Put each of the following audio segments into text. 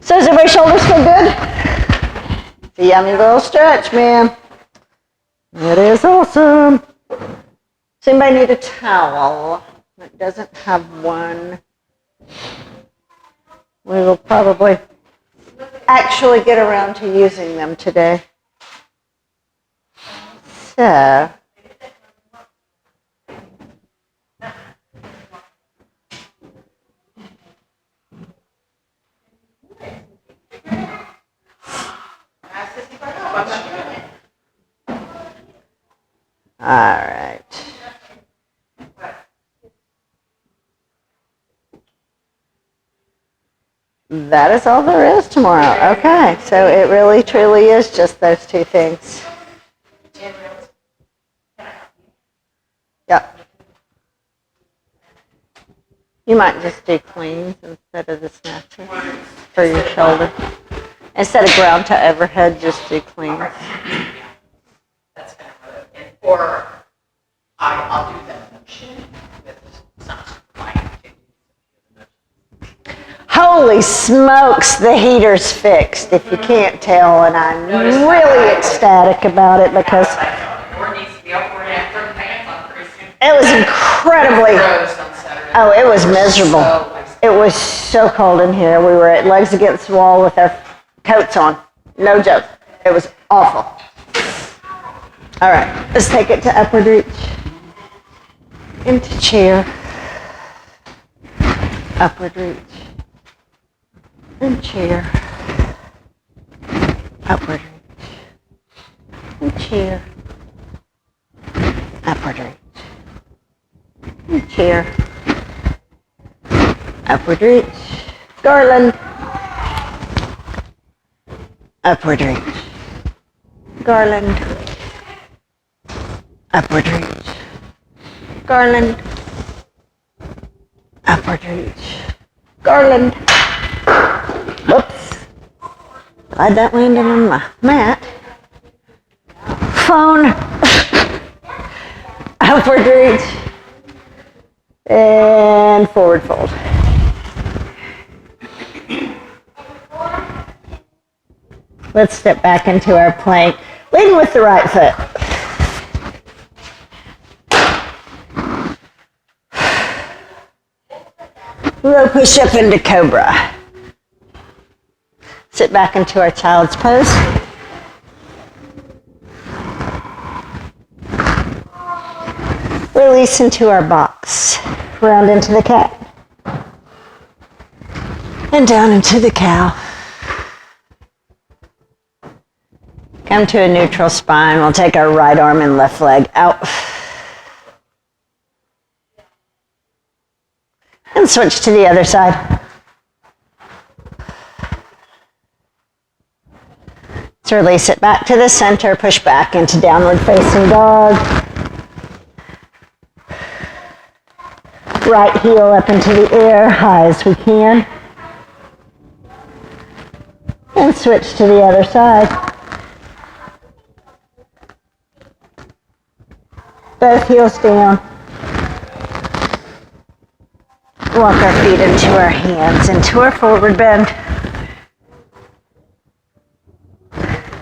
So does everybody's shoulders feel good? It's a yummy little stretch, man. It is awesome. Does anybody need a towel that doesn't have one? We will probably actually get around to using them today. So, all right. That is all there is tomorrow. Okay, so it really truly is just those two things. Yep. You might just do cleans instead of the snatcher for your shoulder. Instead of ground to overhead, just do cleans. That's kind of it. Or I'll do that motion with some client. Holy smokes, the heater's fixed, if you can't tell, and I'm really ecstatic about it because it was incredibly, oh, it was miserable. It was so cold in here. We were at legs against the wall with our coats on. No joke. It was awful. All right, let's take it to upward reach. Into chair. Upward reach. And chair. Upward reach. And chair. Upward reach. And chair. Upward reach. Garland. Upward reach. Garland. Upward reach. Garland. Upward reach. Garland. Whoops. Glad that landed on my mat. Phone. Upward reach. And forward fold. Let's step back into our plank, leading with the right foot. We'll push up into cobra. Sit back into our child's pose. Release into our box. Round into the cat. And down into the cow. Come to a neutral spine. We'll take our right arm and left leg out. And switch to the other side. Let's release it back to the center. Push back into downward facing dog. Right heel up into the air, high as we can. And switch to the other side. Both heels down. Walk our feet into our hands, into our forward bend.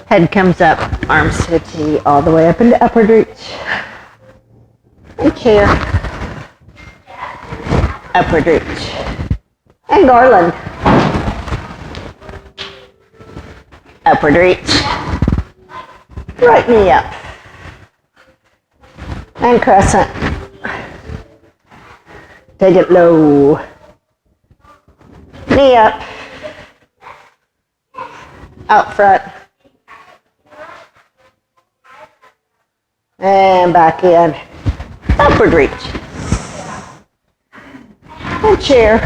Head comes up, arms to the T, all the way up into upward reach. And chair. Upward reach. And garland. Upward reach. Right knee up. And crescent. Take it low. Knee up. Out front. And back in. Upward reach. And chair.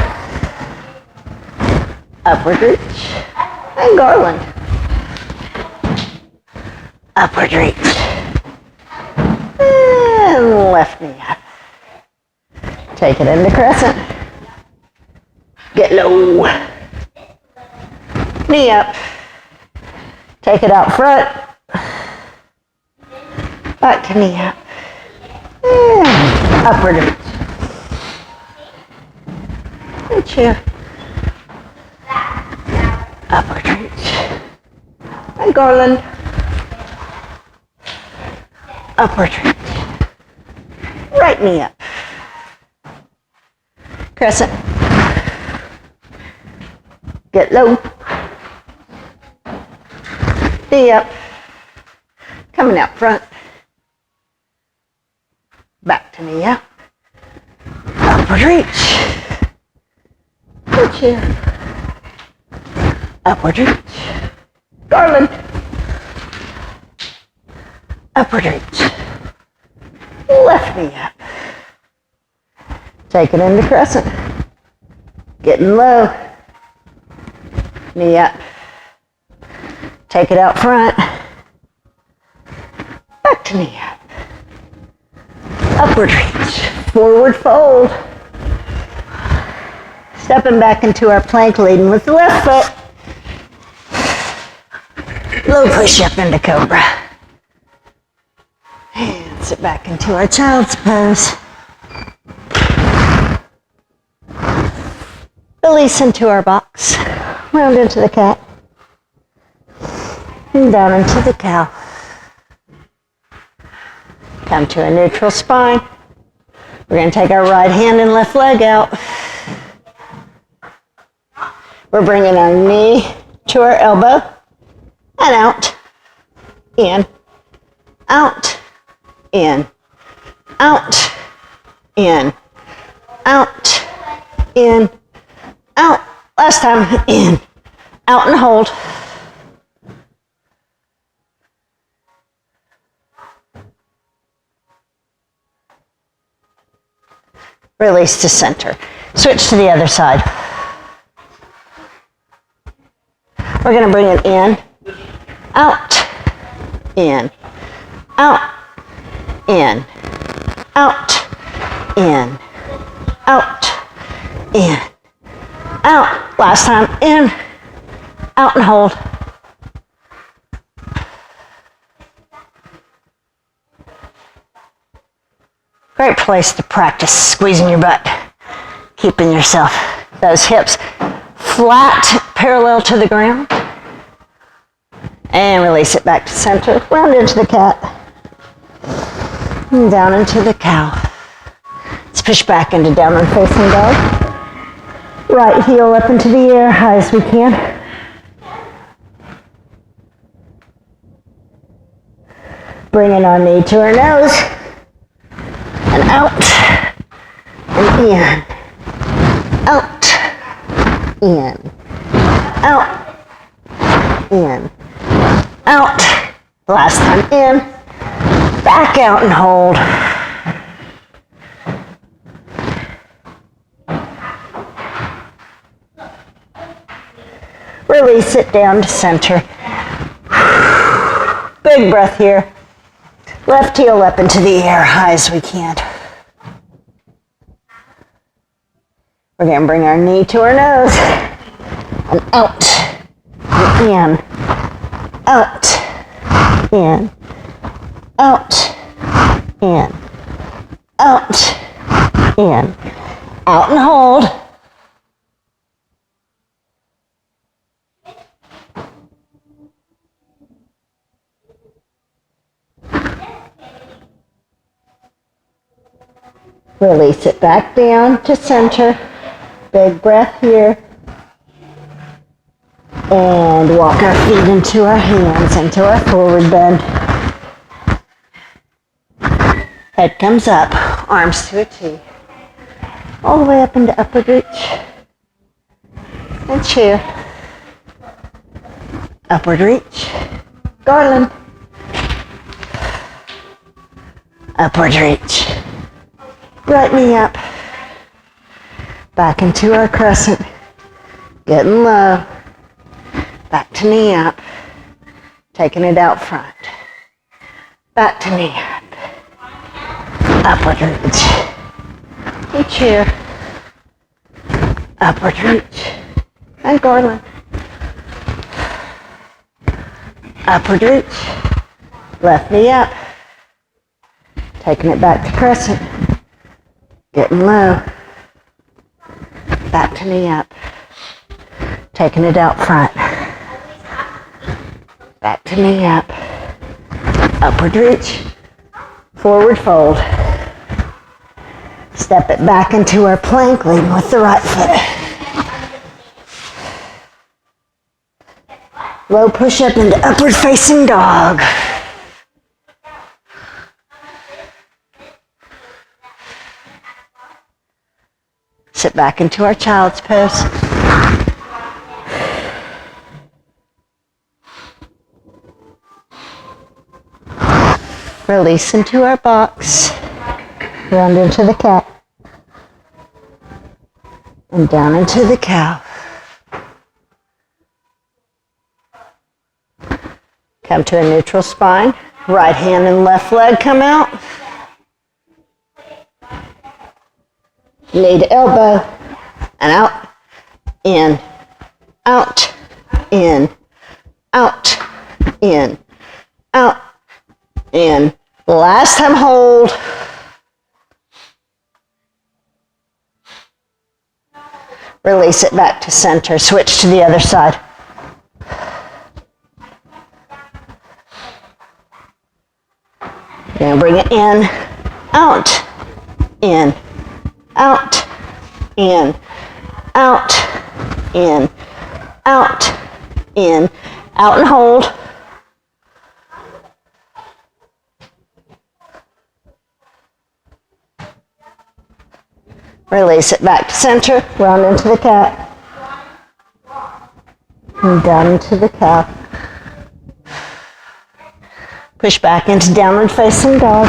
Upward reach. And garland. Upward reach. And left knee up. Take it into crescent. Get low. Knee up. Take it out front. Back to knee up. And upward reach. And chair. Upward reach. And garland. Upward reach. Right knee up. Crescent. Get low. Knee up. Coming out front. Back to knee up. Upward reach. Good chair. Upward reach. Garland. Upward reach. Left knee up. Take it into crescent. Getting low. Knee up. Take it out front. Back to knee up. Upward reach. Forward fold. Stepping back into our plank, leading with the left foot. Low push up into cobra. And sit back into our child's pose. Release into our box. Round into the cat. And down into the cow. Come to a neutral spine. We're going to take our right hand and left leg out. We're bringing our knee to our elbow. And out. In. Out. In. Out. In. Out. In. Out. Last time. In. Out and hold. Release to center. Switch to the other side. We're going to bring it in, out, in, out, in, out, in, out, in, out. Last time, in, out and hold. Great place to practice squeezing your butt, keeping yourself, those hips flat, parallel to the ground. And release it back to center, round into the cat, and down into the cow. Let's push back into downward facing dog. Right heel up into the air, high as we can. Bringing our knee to our nose. And out, and in, out, in, out, in, out. Last time in, back out and hold. Release it down to center. Big breath here. Left heel up into the air, high as we can. We're going to bring our knee to our nose. And out, and in, out, in, out, in, out, in, out and hold. Release it back down to center. Big breath here. And walk our feet into our hands, into our forward bend. Head comes up, arms to a T. All the way up into upward reach. And chair. Upward reach. Garland. Upward reach. Right knee up. Back into our crescent. Getting low. Back to knee up. Taking it out front. Back to knee up. Upward reach. And chair. Upward reach. And garland. Upward reach. Left knee up. Taking it back to crescent. Getting low. Back to knee up. Taking it out front. Back to knee up. Upward reach. Forward fold. Step it back into our plank, leading with the right foot. Low push up into upward facing dog. Sit back into our child's pose. Release into our box. Round into the cat. And down into the cow. Come to a neutral spine. Right hand and left leg come out. Knee to elbow. And out. In. Out. In. Out. In. Out. In. Last time, hold. Release it back to center. Switch to the other side. Now bring it in, out, in, out, in, out, in, out, in, out and hold. Release it back to center, round into the cat, and down into the cow. Push back into downward facing dog.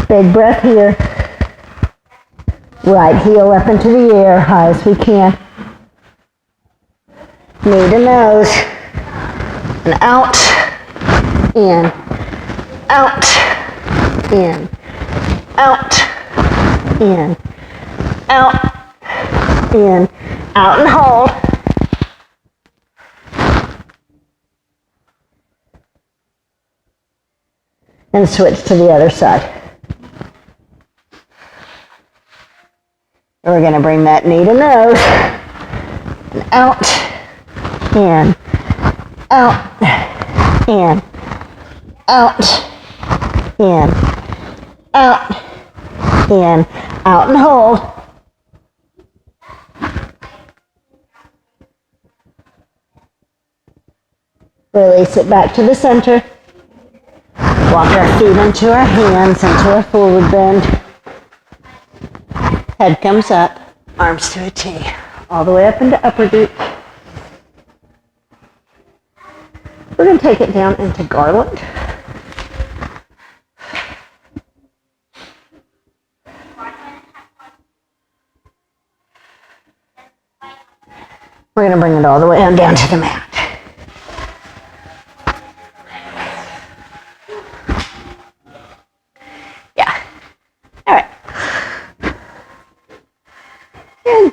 Big breath here. Right heel up into the air, high as we can. Knee to nose. And out, in, out, in, out, in, out, in, out and hold. And switch to the other side. And we're going to bring that knee to nose. And out, in, out, in, out, in, out, in, out and hold. Release it back to the center. Walk our feet into our hands, into a forward bend. Head comes up, arms to a T, all the way up into upward reach. We're going to take it down into garland. We're going to bring it all the way on down to the mat.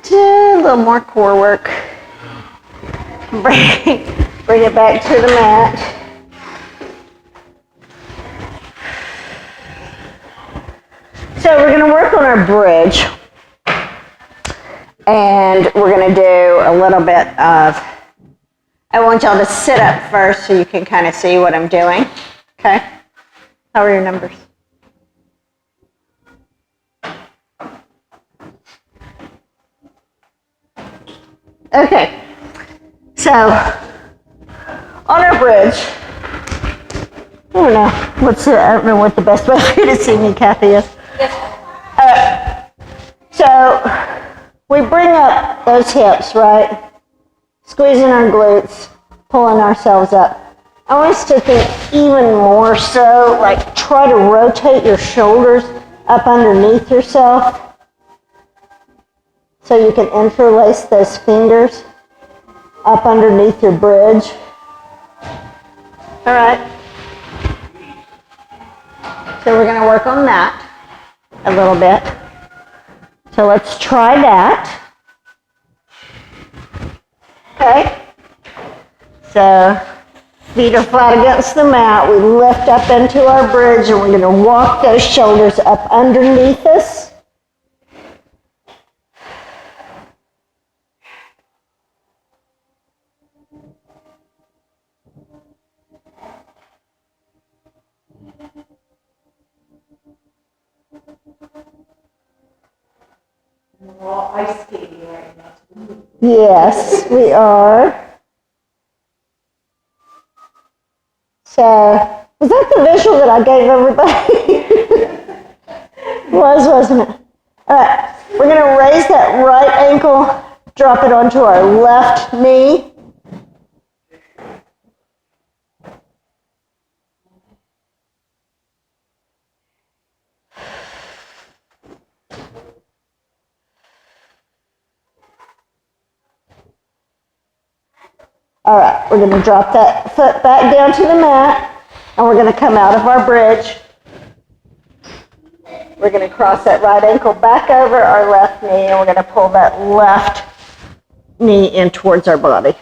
A little more core work. Bring it back to the mat. So we're going to work on our bridge. And we're going to do a little bit of, I want y'all to sit up first so you can kind of see what I'm doing. Okay? How are your numbers? Okay, so on our bridge, I don't know what the best way for you to see me, Kathy, is. So we bring up those hips, right? Squeezing our glutes, pulling ourselves up. I want us to think even more so, like try to rotate your shoulders up underneath yourself. So you can interlace those fingers up underneath your bridge. All right. So we're going to work on that a little bit. So let's try that. Okay. So feet are flat against the mat. We lift up into our bridge and we're going to walk those shoulders up underneath us. ice skating right now. Yes, we are. So, was that the visual that I gave everybody? Wasn't it? All right, we're going to raise that right ankle, drop it onto our left knee. All right, we're going to drop that foot back down to the mat, and we're going to come out of our bridge. We're going to cross that right ankle back over our left knee, and we're going to pull that left knee in towards our body.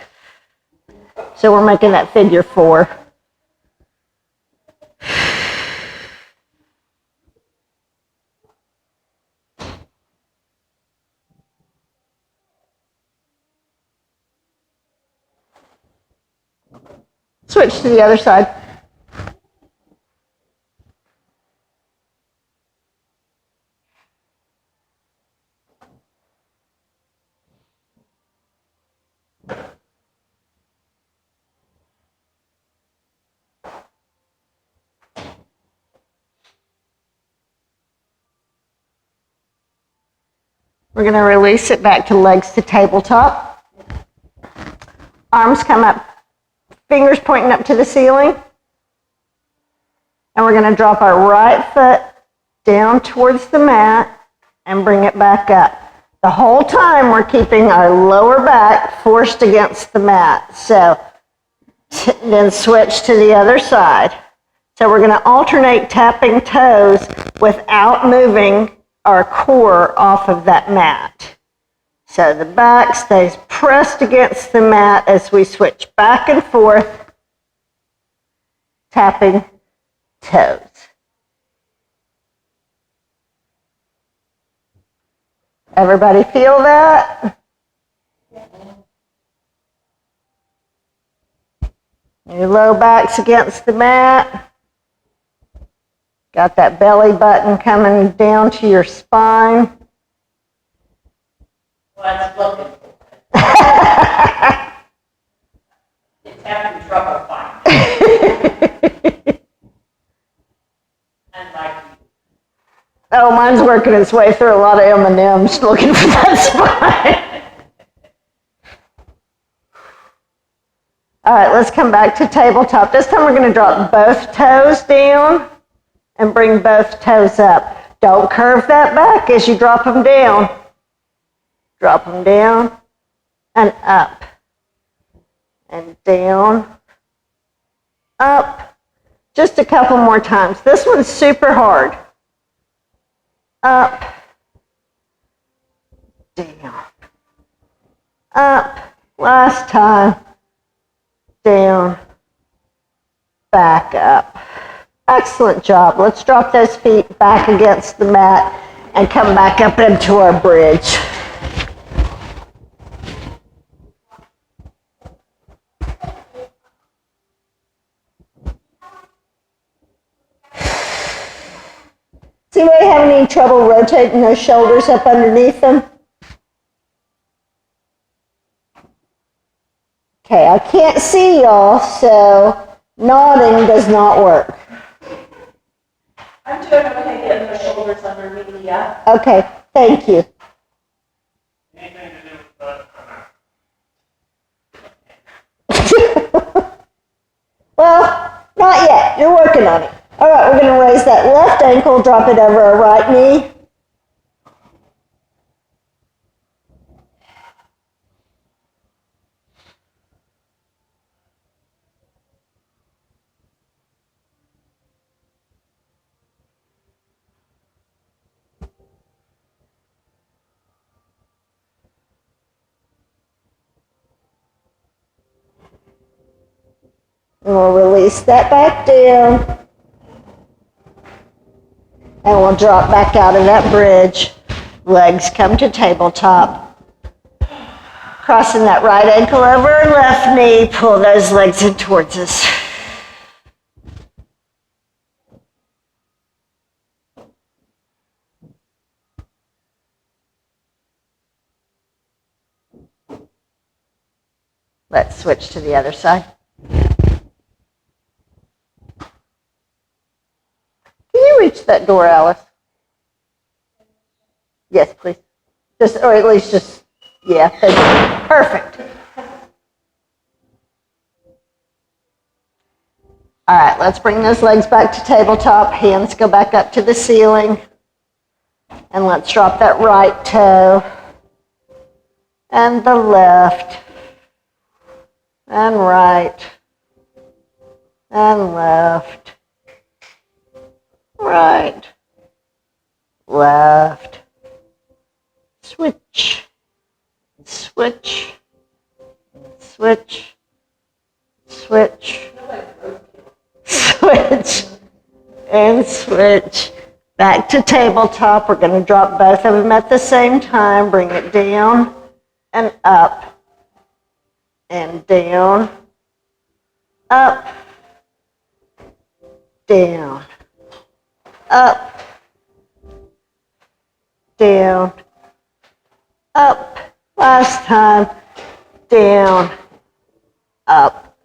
So we're making that figure 4. Switch to the other side. We're going to release it back to legs to tabletop. Arms come up, fingers pointing up to the ceiling. And we're going to drop our right foot down towards the mat and bring it back up. The whole time we're keeping our lower back forced against the mat. So then switch to the other side. So we're going to alternate tapping toes without moving our core off of that mat. So the back stays pressed against the mat as we switch back and forth, tapping toes. Everybody feel that? Your low back's against the mat. Got that belly button coming down to your spine. Well, that's looking for It's having trouble finding. And like, Oh, mine's working its way through a lot of M&Ms looking for that spine. All right, let's come back to tabletop. This time we're going to drop both toes down and bring both toes up. Don't curve that back as you drop them down. Drop them down and up and down, up. Just a couple more times. This one's super hard. Up, down, up. Last time. Down, back up. Excellent job. Let's drop those feet back against the mat and come back up into our bridge. Does anybody have any trouble rotating those shoulders up underneath them? Okay, I can't see y'all, so nodding does not work. I'm doing okay getting the shoulders under me, Leah. Okay, thank you. Anything to do with that? Well, not yet. You're working on it. All right, we're going to raise that left ankle, drop it over our right knee. And we'll release that back down. And we'll drop back out of that bridge. Legs come to tabletop. Crossing that right ankle over our left knee. Pull those legs in towards us. switch to the other side. Can you reach that door, Alice? Yes, please. Just, or at least just, yeah, perfect. All right, let's bring those legs back to tabletop. Hands go back up to the ceiling. And let's drop that right toe. And the left. And right. And left. Right. Left. Switch. Switch. Switch. Switch. Switch. And switch. Back to tabletop. We're going to drop both of them at the same time. Bring it down and up. And down. Up. Down. Up. Down. Up. Last time. Down. Up.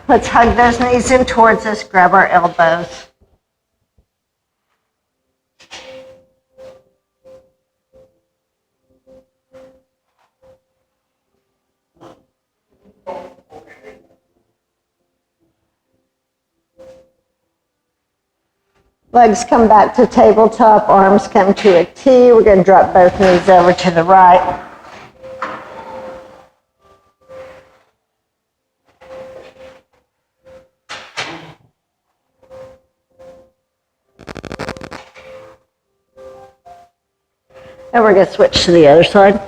Let's hug those knees in towards us. Grab our elbows. Legs come back to tabletop, arms come to a T. We're going to drop both knees over to the right. And we're going to switch to the other side.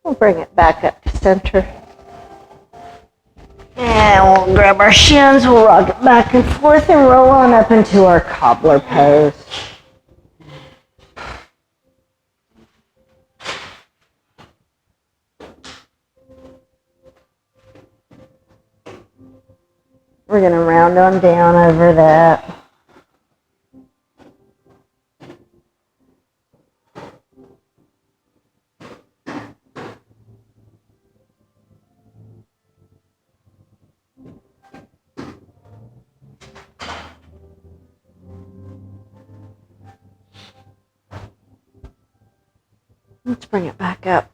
We'll bring it back up to center. And we'll grab our shins, we'll rock it back and forth and roll on up into our cobbler pose. We're going to round on down over that. Let's bring it back up.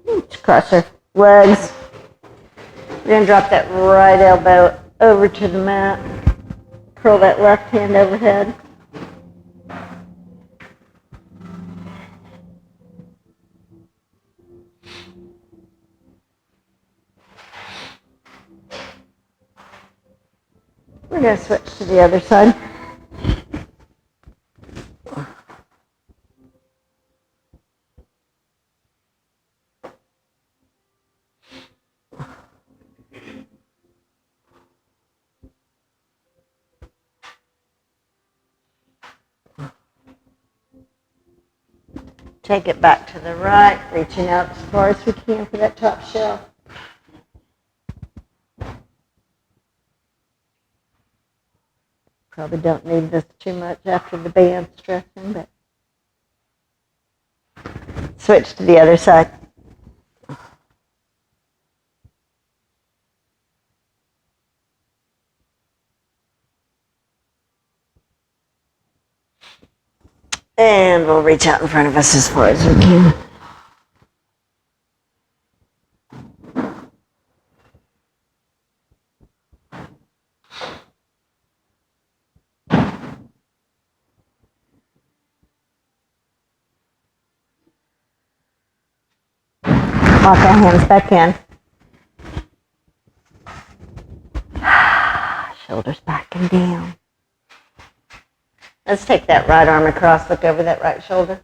Let's cross our legs. We're going to drop that right elbow over to the mat. Curl that left hand overhead. We're going to switch to the other side. Take it back to the right, reaching out as far as we can for that top shelf. Probably don't need this too much after the band stretching, but switch to the other side. And we'll reach out in front of us as far as we can. Lock our hands back in. Shoulders back and down. Let's take that right arm across, look over that right shoulder.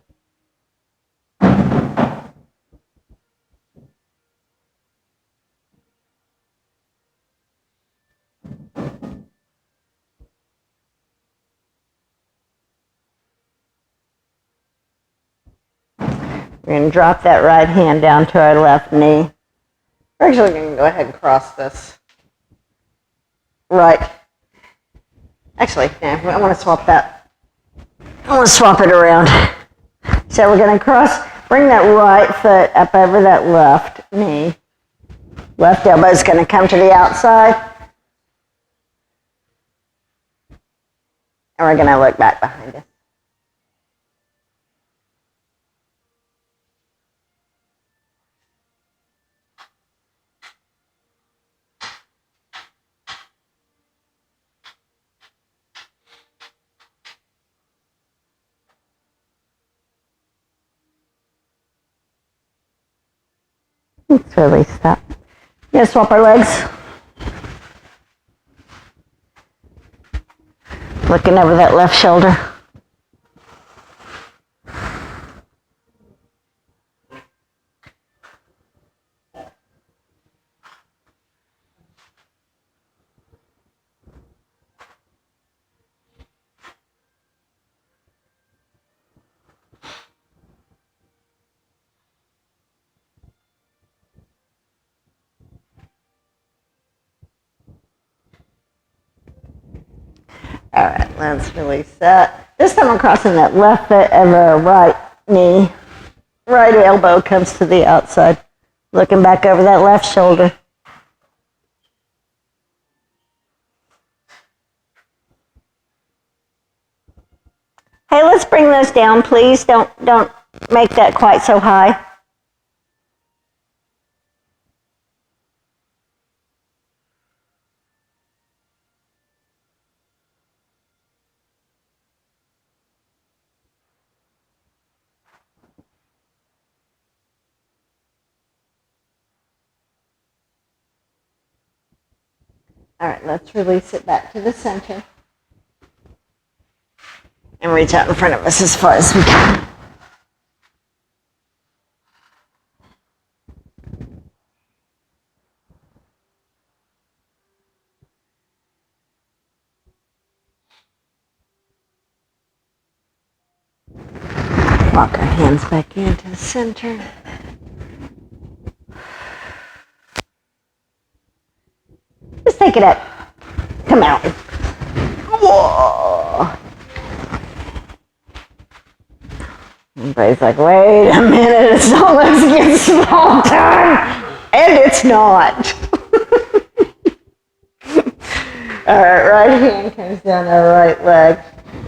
We're going to drop that right hand down to our left knee. We're actually going to go ahead and cross this. Right. Actually, yeah, I want to swap that. I want to swap it around. So we're going to bring that right foot up over that left knee. Left elbow is going to come to the outside. And we're going to look back behind us. Let's release that. We're going to swap our legs. Looking over that left shoulder. All right, let's release that. This time I'm crossing that left foot over right knee. Right elbow comes to the outside. Looking back over that left shoulder. Hey, let's bring those down, please. Don't make that quite so high. All right, let's release it back to the center. And reach out in front of us as far as we can. Walk our hands back into the center. Just take it up. Come out. Whoa. Everybody's like, wait a minute, it's not Legs Against the Wall time. And it's not. All right, right hand comes down our right leg.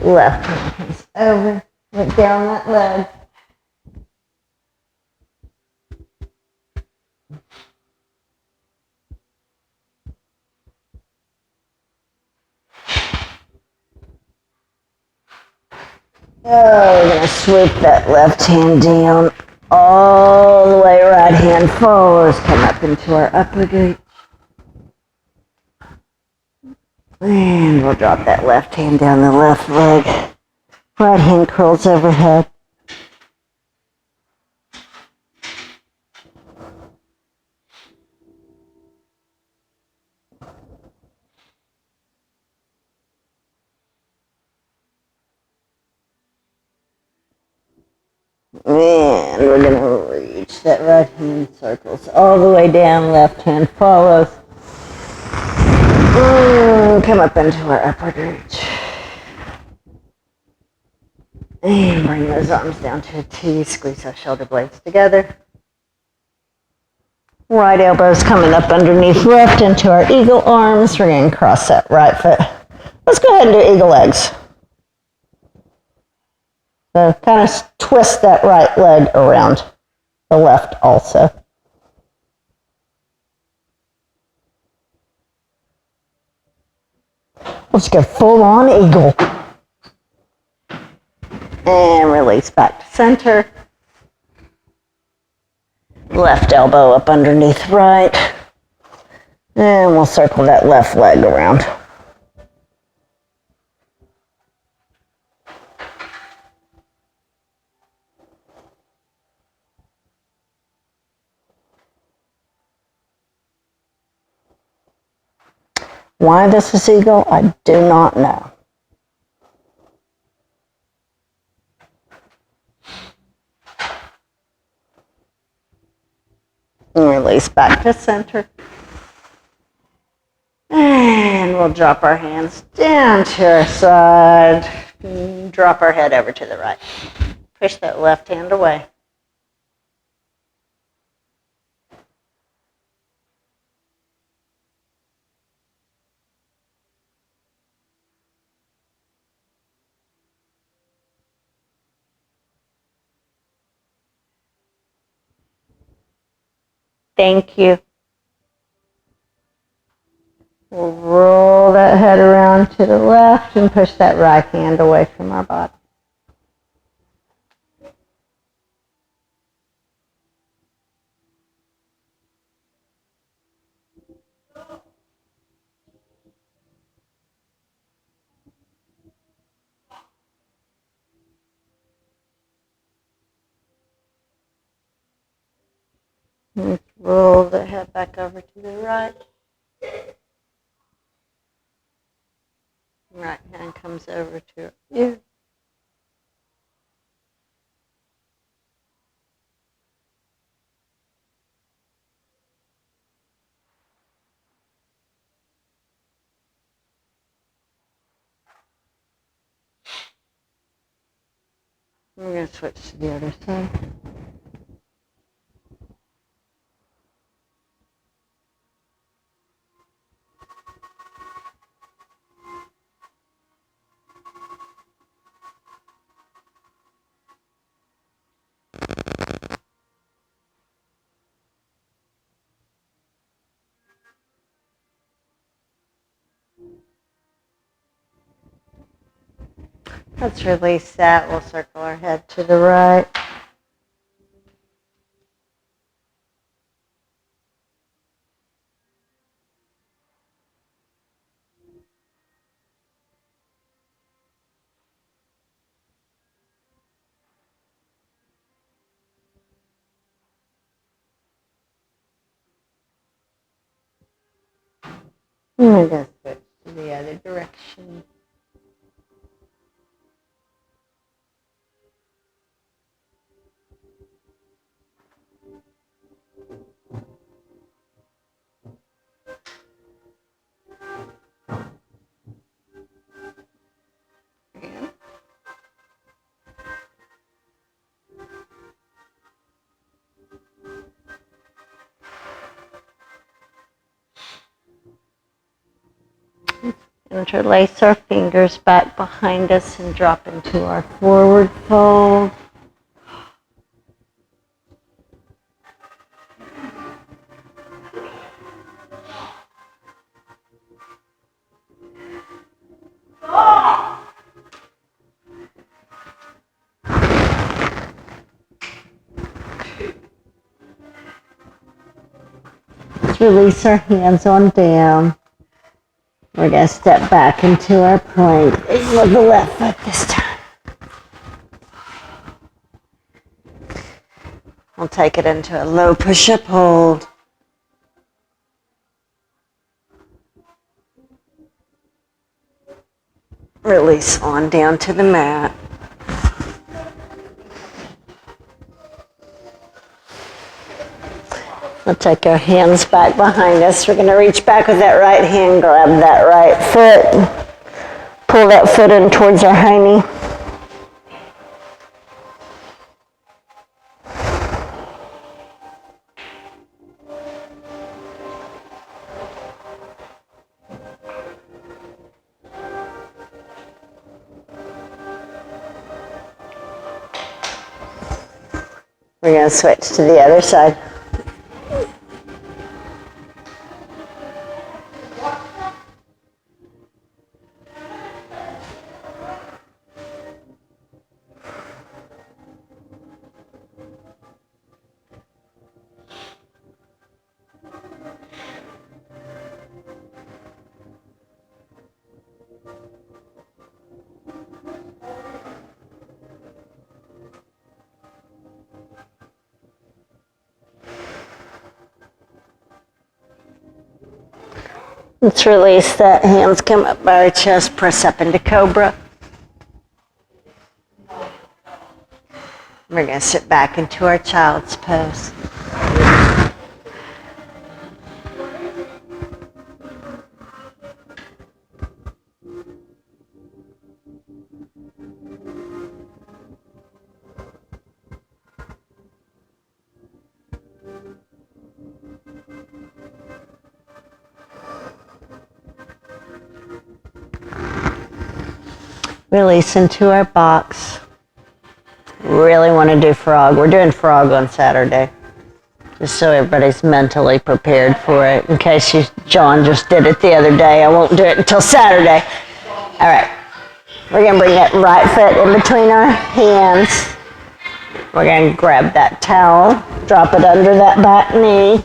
Left hand comes over. Look down that leg. Oh, we're going to swoop that left hand down all the way. Right hand follows. Come up into our upper glute. And we'll drop that left hand down the left leg. Right hand curls overhead. And we're going to reach that right hand circles all the way down, left hand follows. Come up into our upward reach. And bring those arms down to a T, squeeze our shoulder blades together. Right elbow's coming up underneath left into our eagle arms. We're going to cross that right foot. Let's go ahead and do eagle legs. So kind of twist that right leg around the left also. Let's go full on eagle. And release back to center. Left elbow up underneath right. And we'll circle that left leg around. Why this is eagle, I do not know. And release back to center. And we'll drop our hands down to our side. And drop our head over to the right. Push that left hand away. Thank you. We'll roll that head around to the left and push that right hand away from our body. And roll the head back over to the right. Right hand comes over to you. We're going to switch to the other side. Let's release that. We'll circle our head to the right. And we're going to switch to the other direction. Interlace our fingers back behind us and drop into our forward fold. Let's release our hands on down. We're going to step back into our plank with the left foot this time. We'll take it into a low push-up hold. Release on down to the mat. We'll take our hands back behind us. We're going to reach back with that right hand, grab that right foot, pull that foot in towards our high knee. We're going to switch to the other side. Let's release that. Hands come up by our chest, press up into cobra. We're going to sit back into our child's pose. Release into our box. Really want to do frog. We're doing frog on Saturday. Just so everybody's mentally prepared for it. In case John just did it the other day, I won't do it until Saturday. All right. We're going to bring that right foot in between our hands. We're going to grab that towel, drop it under that back knee.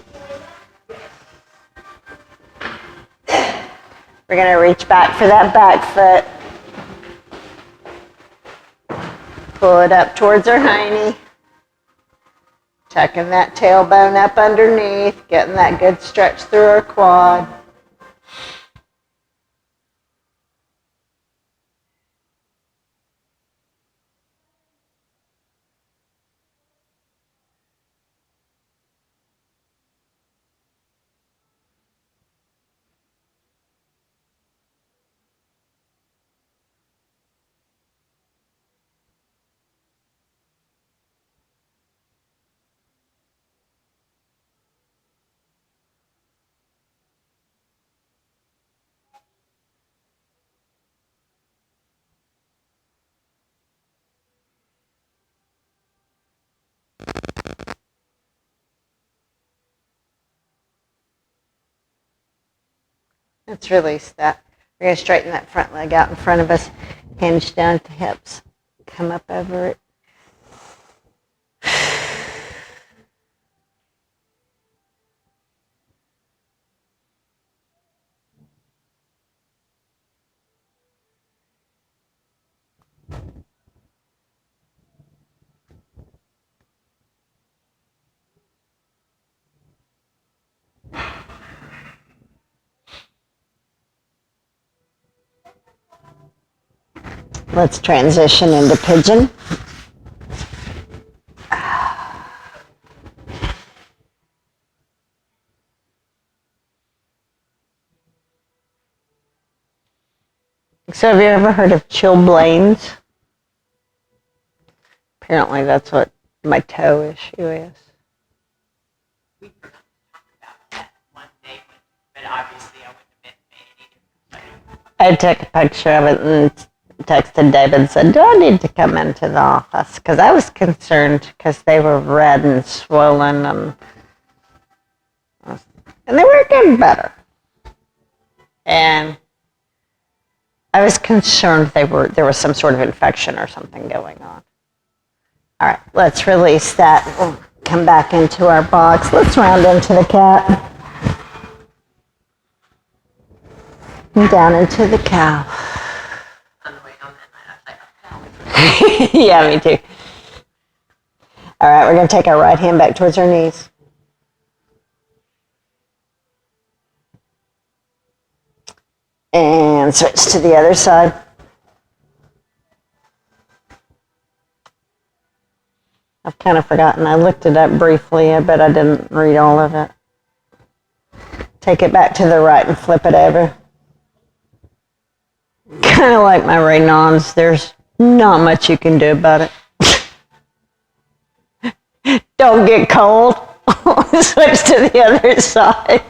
We're going to reach back for that back foot. Pull it up towards our hiney. Tucking that tailbone up underneath, getting that good stretch through our quad. Let's release that. We're going to straighten that front leg out in front of us, hinge down at the hips, come up over it. Let's transition into pigeon. So have you ever heard of chilblains? Apparently that's what my toe issue is. We forgot to talk about that one day, but obviously I wouldn't have made any difference. I took a picture of it and texted David and said, do I need to come into the office? Because I was concerned because they were red and swollen and they were getting better. And I was concerned there was some sort of infection or something going on. All right, let's release that. We'll come back into our box. Let's round into the cat. And down into the cow. On the way home that night, I was like, Yeah, me too. All right, we're going to take our right hand back towards our knees. And switch to the other side. I've kind of forgotten. I looked it up briefly, but I didn't read all of it. Take it back to the right and flip it over. Kind of like my Raynaud's. There's not much you can do about it. Don't get cold. Switch to the other side.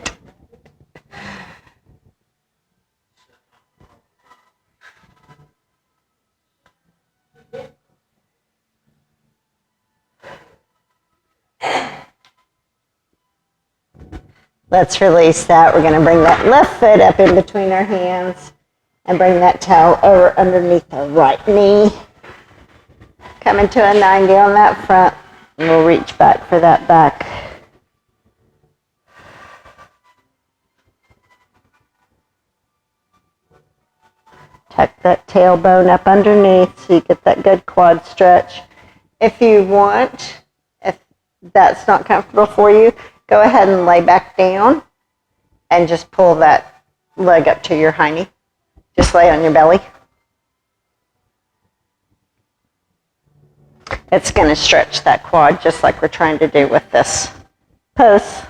Let's release that. We're going to bring that left foot up in between our hands and bring that towel over underneath the right knee. Come into a 90 on that front, and we'll reach back for that back. Tuck that tailbone up underneath so you get that good quad stretch. If you want, if that's not comfortable for you, go ahead and lay back down and just pull that leg up to your hiney. Just lay on your belly. It's going to stretch that quad just like we're trying to do with this pose.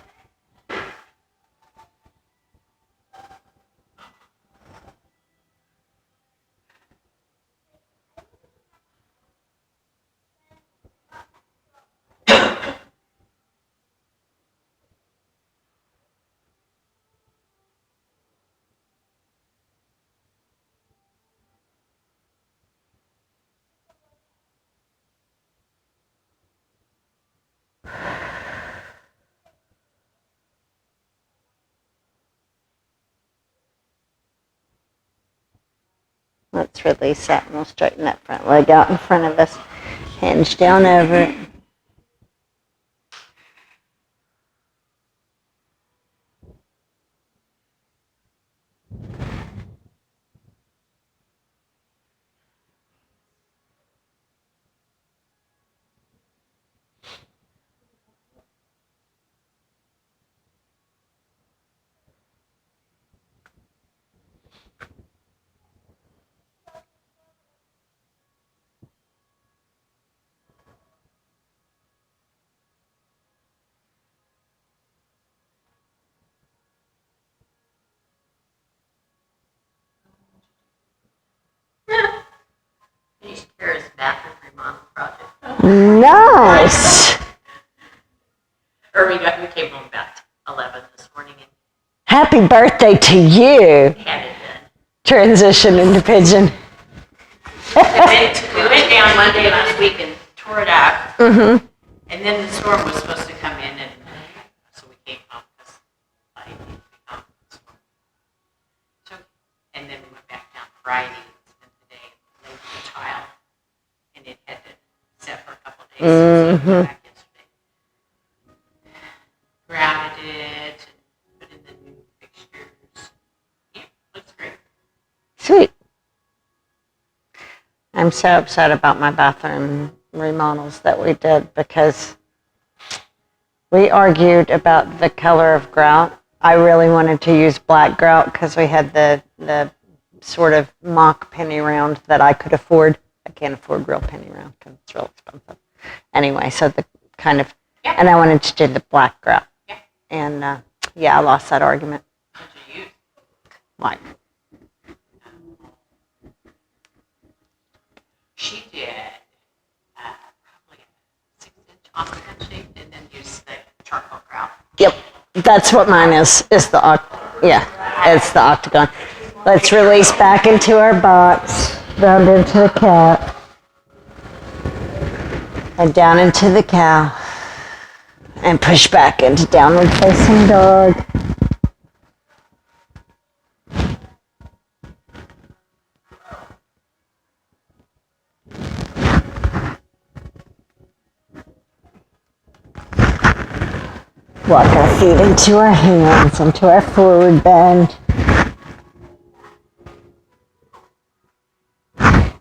Let's release that and we'll straighten that front leg out in front of us. Hinge down over it. Finished Kara's bathroom remodel project. Nice. We came home about 11 this morning and Happy birthday to you. had it done. Transition into pigeon. We went down Monday last week and tore it out. Mm-hmm. And then the storm was supposed to come in, and so we came home because I needed to be home. And then we went back down Friday and spent the day laid the tile, and it had to set for a couple of days. So we went back yesterday, grouted it, and put in the new fixtures. Yeah, looks great. Sweet. I'm so upset about my bathroom remodels that we did because we argued about the color of grout. I really wanted to use black grout because we had the sort of mock penny round that I could afford. I can't afford real penny round because it's real expensive. Anyway, so the kind of, and I wanted to do the black grout. Yeah. And I lost that argument. What did you use? Like, She did probably a 6-inch octagon shape and then used the charcoal grout. yep, that's what mine is it's the octagon. Let's release back into our box, round into the cat, and down into the cow, and push back into downward facing dog. Walk our feet into our hands, into our forward bend.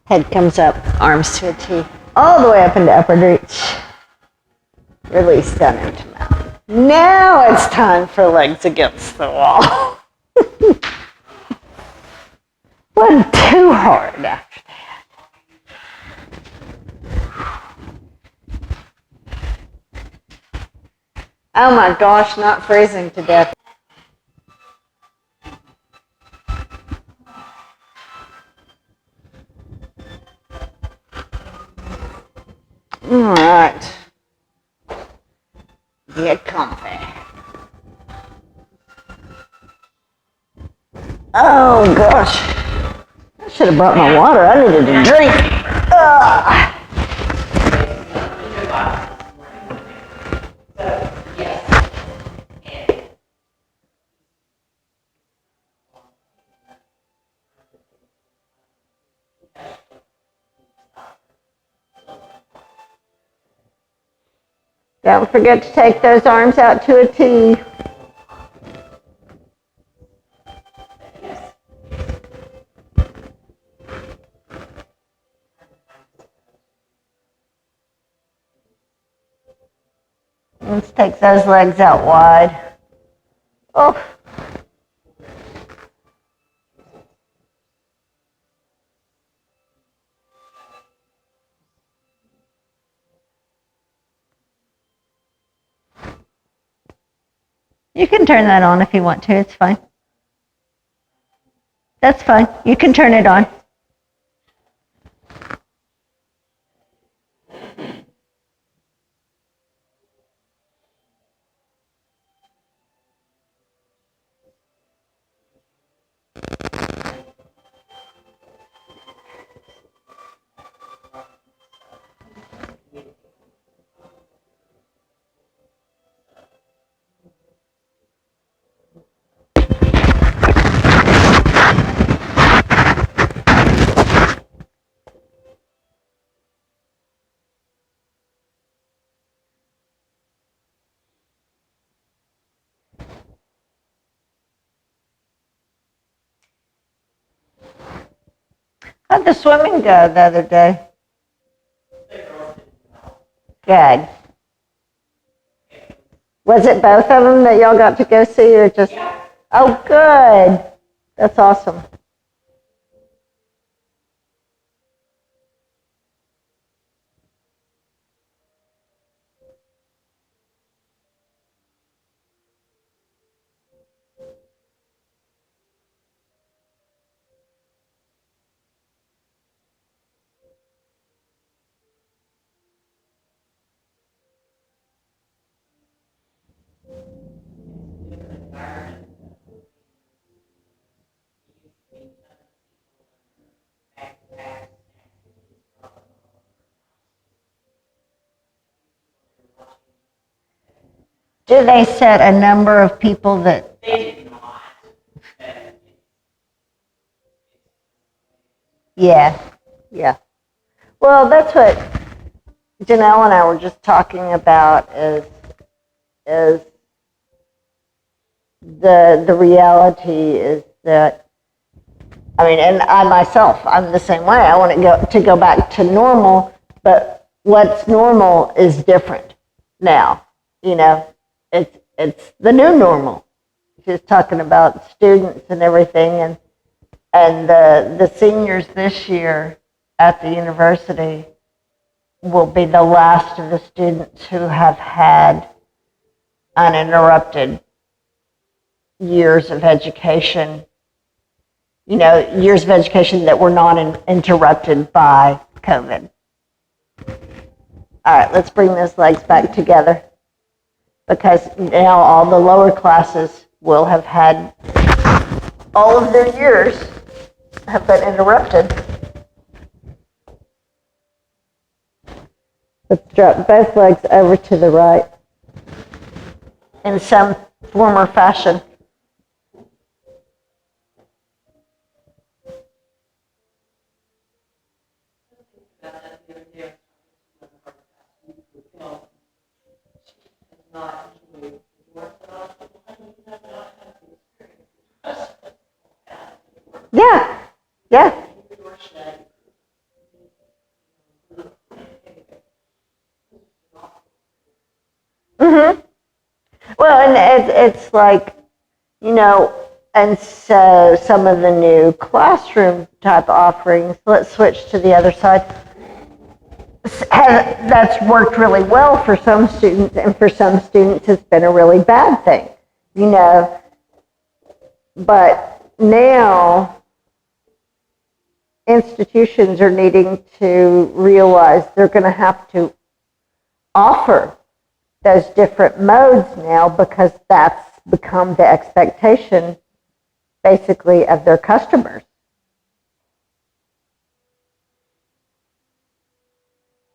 Head comes up, arms to a T, all the way up into upward reach. Release down into mountain. Now it's time for legs against the wall. Wasn't too hard after that. Oh my gosh, not freezing to death. All right. Get comfy. Oh gosh. I should have brought my water. I needed a drink. Ugh. Don't forget to take those arms out to a T. Let's take those legs out wide. Oh. You can turn that on if you want to, it's fine. That's fine, you can turn it on. How'd the swimming go the other day? Good. Was it both of them that y'all got to go see, or just? Oh, good. That's awesome. Do they set a number of people that? They did not. Yeah, yeah. Well, that's what Janelle and I were just talking about is the reality is that, I mean, and I myself, I'm the same way. I want to go back to normal, but what's normal is different now. You know, it's the new normal. She's talking about students and everything, and the seniors this year at the university will be the last of the students who have had uninterrupted years of education, you know, years of education that were not interrupted by COVID. All right, let's bring those legs back together, because now all the lower classes will have had, all of their years have been interrupted. Let's drop both legs over to the right in some form or fashion. Yeah, yeah. Mm-hmm. Well, and it's like, you know, and so some of the new classroom type offerings, let's switch to the other side, that's worked really well for some students, and for some students it's been a really bad thing, you know. But now institutions are needing to realize they're going to have to offer those different modes now, because that's become the expectation basically of their customers.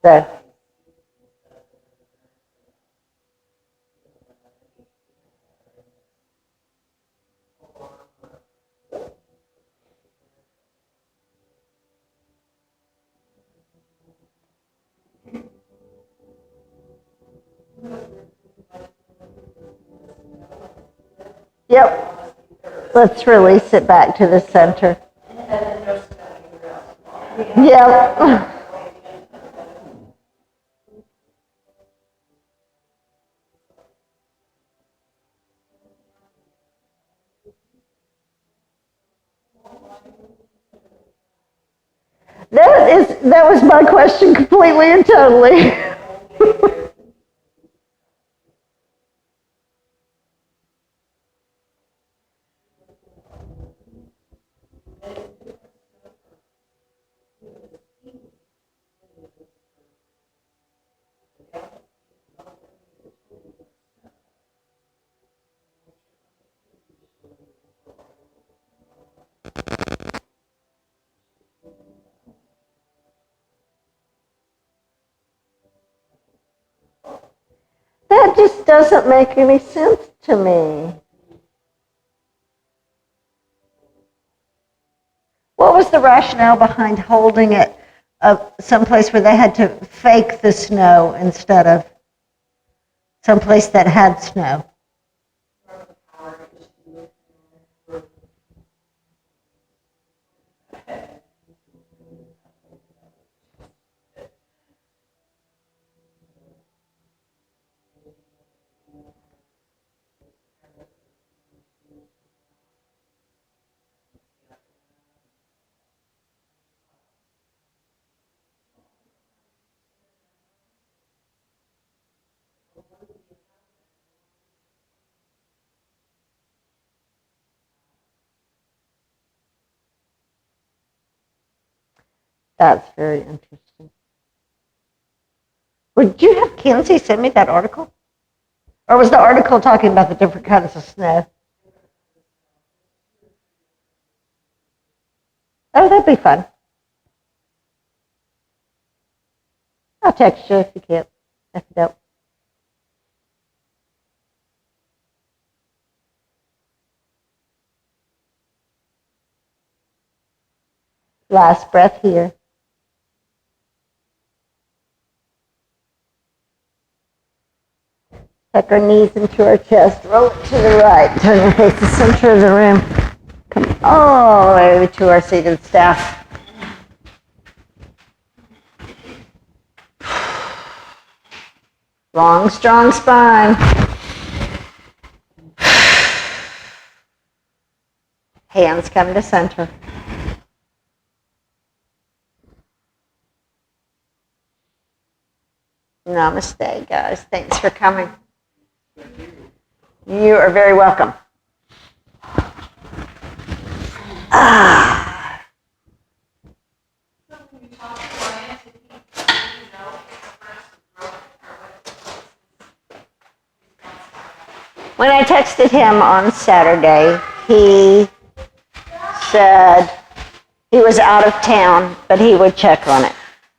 So yep, let's release it back to the center. Yep. That was my question completely and totally. That just doesn't make any sense to me. What was the rationale behind holding it someplace where they had to fake the snow instead of someplace that had snow? That's very interesting. Would you have Kenzie send me that article? Or was the article talking about the different kinds of snow? Oh, that'd be fun. I'll text you if you can't. If you don't. Last breath here. Tuck our knees into our chest, roll it to the right, turn your face to the center of the room. Come all the way to our seated staff. Long, strong spine. Hands come to center. Namaste, guys. Thanks for coming. You are very welcome. When I texted him on Saturday, he said he was out of town, but he would check on it.